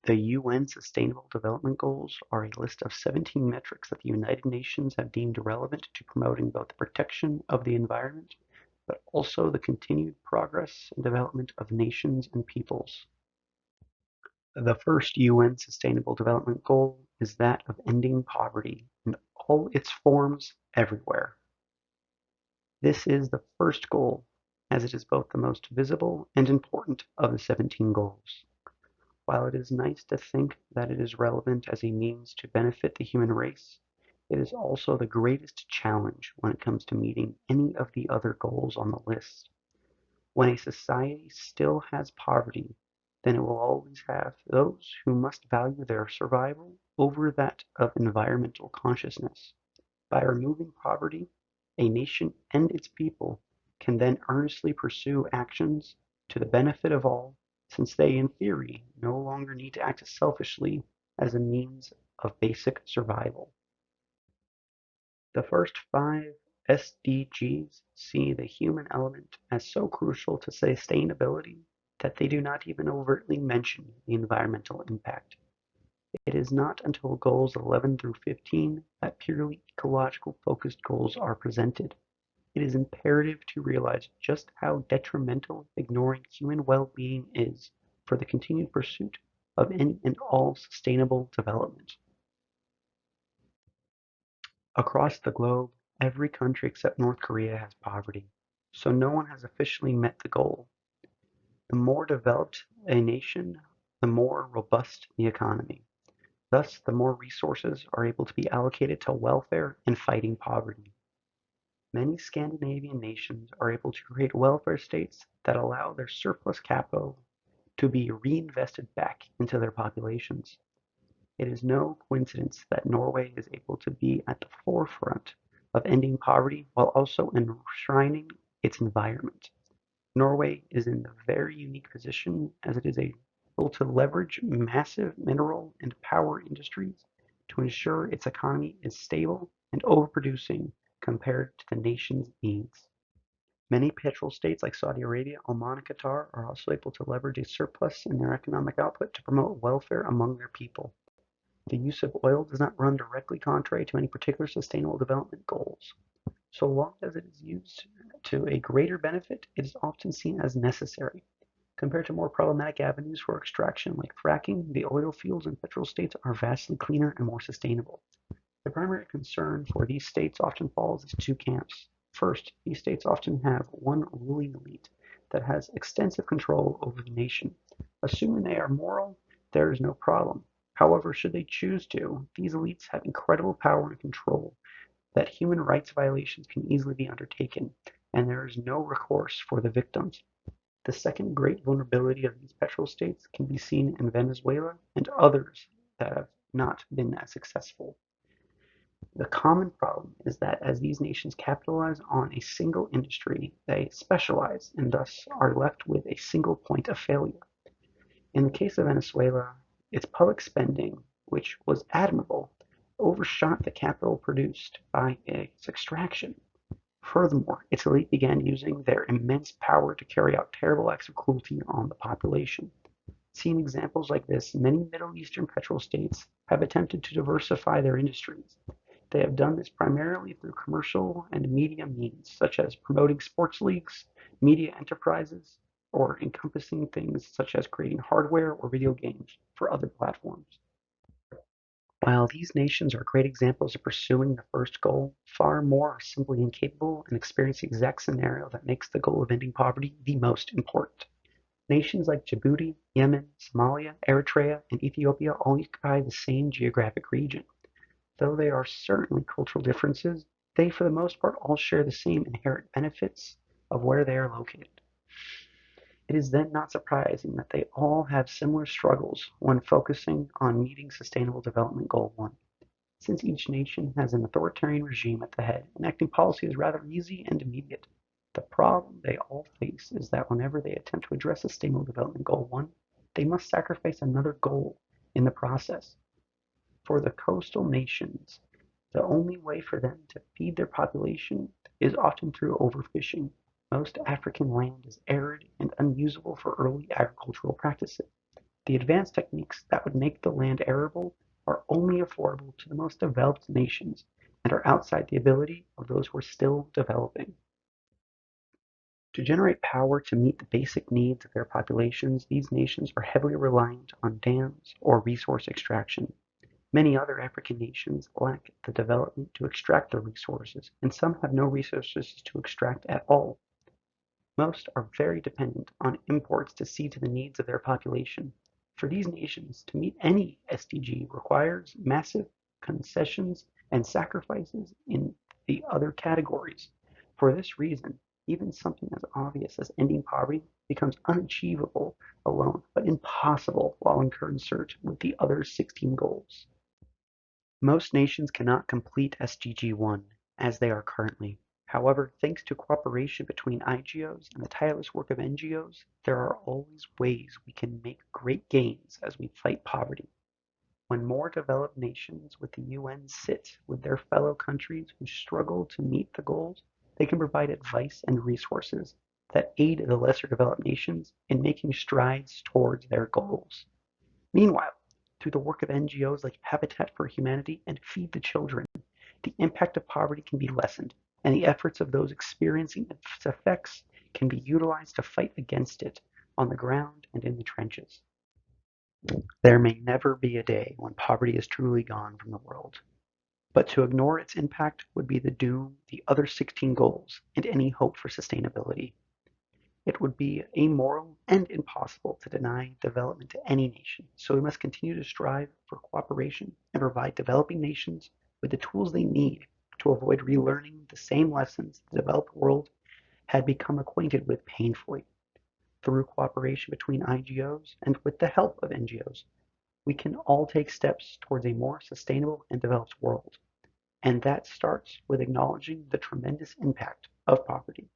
The UN Sustainable Development Goals are a list of 17 metrics that the United Nations have deemed relevant to promoting both the protection of the environment, but also the continued progress and development of nations and peoples. The first UN Sustainable Development Goal is that of ending poverty in all its forms everywhere. This is the first goal, as it is both the most visible and important of the 17 goals. While it is nice to think that it is relevant as a means to benefit the human race, it is also the greatest challenge when it comes to meeting any of the other goals on the list. When a society still has poverty, then it will always have those who must value their survival over that of environmental consciousness. By removing poverty, a nation and its people can then earnestly pursue actions to the benefit of all, since they, in theory, no longer need to act selfishly as a means of basic survival. The first 5 SDGs see the human element as so crucial to sustainability that they do not even overtly mention the environmental impact. It is not until goals 11 through 15 that purely ecological focused goals are presented. It is imperative to realize just how detrimental ignoring human well-being is for the continued pursuit of any and all sustainable development. Across the globe, every country except North Korea has poverty, so no one has officially met the goal. The more developed a nation, the more robust the economy. Thus, the more resources are able to be allocated to welfare and fighting poverty. Many Scandinavian nations are able to create welfare states that allow their surplus capital to be reinvested back into their populations. It is no coincidence that Norway is able to be at the forefront of ending poverty while also enshrining its environment. Norway is in the very unique position as it is able to leverage massive mineral and power industries to ensure its economy is stable and overproducing compared to the nation's needs. Many petrol states like Saudi Arabia, Oman, and Qatar are also able to leverage a surplus in their economic output to promote welfare among their people. The use of oil does not run directly contrary to any particular sustainable development goals. So long as it is used to a greater benefit, it is often seen as necessary. Compared to more problematic avenues for extraction like fracking, the oil fields in petrol states are vastly cleaner and more sustainable. The primary concern for these states often falls into two camps. First, these states often have one ruling elite that has extensive control over the nation. Assuming they are moral, there is no problem. However, should they choose to, these elites have incredible power and control that human rights violations can easily be undertaken, and there is no recourse for the victims. The second great vulnerability of these petrol states can be seen in Venezuela and others that have not been as successful. The common problem is that as these nations capitalize on a single industry, they specialize and thus are left with a single point of failure. In the case of Venezuela, its public spending, which was admirable, overshot the capital produced by its extraction. Furthermore, its elite began using their immense power to carry out terrible acts of cruelty on the population. Seeing examples like this, many Middle Eastern petrol states have attempted to diversify their industries. They have done this primarily through commercial and media means, such as promoting sports leagues, media enterprises, or encompassing things such as creating hardware or video games for other platforms. While these nations are great examples of pursuing the first goal, far more are simply incapable and experience the exact scenario that makes the goal of ending poverty the most important. Nations like Djibouti, Yemen, Somalia, Eritrea, and Ethiopia all occupy the same geographic region. Though there are certainly cultural differences, they for the most part all share the same inherent benefits of where they are located. It is then not surprising that they all have similar struggles when focusing on meeting Sustainable Development Goal 1. Since each nation has an authoritarian regime at the head, enacting policy is rather easy and immediate. The problem they all face is that whenever they attempt to address Sustainable Development Goal 1, they must sacrifice another goal in the process. For the coastal nations, the only way for them to feed their population is often through overfishing. Most African land is arid and unusable for early agricultural practices. The advanced techniques that would make the land arable are only affordable to the most developed nations and are outside the ability of those who are still developing. To generate power to meet the basic needs of their populations, these nations are heavily reliant on dams or resource extraction. Many other African nations lack the development to extract the resources, and some have no resources to extract at all. Most are very dependent on imports to see to the needs of their population. For these nations, to meet any SDG requires massive concessions and sacrifices in the other categories. For this reason, even something as obvious as ending poverty becomes unachievable alone, but impossible while in concert with the other 16 goals. Most nations cannot complete SDG 1 as they are currently. However, thanks to cooperation between IGOs and the tireless work of NGOs, there are always ways we can make great gains as we fight poverty. When more developed nations with the UN sit with their fellow countries who struggle to meet the goals, they can provide advice and resources that aid the lesser developed nations in making strides towards their goals. Meanwhile, through the work of NGOs like Habitat for Humanity and Feed the Children, the impact of poverty can be lessened, and the efforts of those experiencing its effects can be utilized to fight against it on the ground and in the trenches. There may never be a day when poverty is truly gone from the world, but to ignore its impact would be to doom the other 16 goals and any hope for sustainability. It would be amoral and impossible to deny development to any nation, so we must continue to strive for cooperation and provide developing nations with the tools they need to avoid relearning the same lessons the developed world had become acquainted with painfully. Through cooperation between IGOs and with the help of NGOs, we can all take steps towards a more sustainable and developed world. And that starts with acknowledging the tremendous impact of poverty.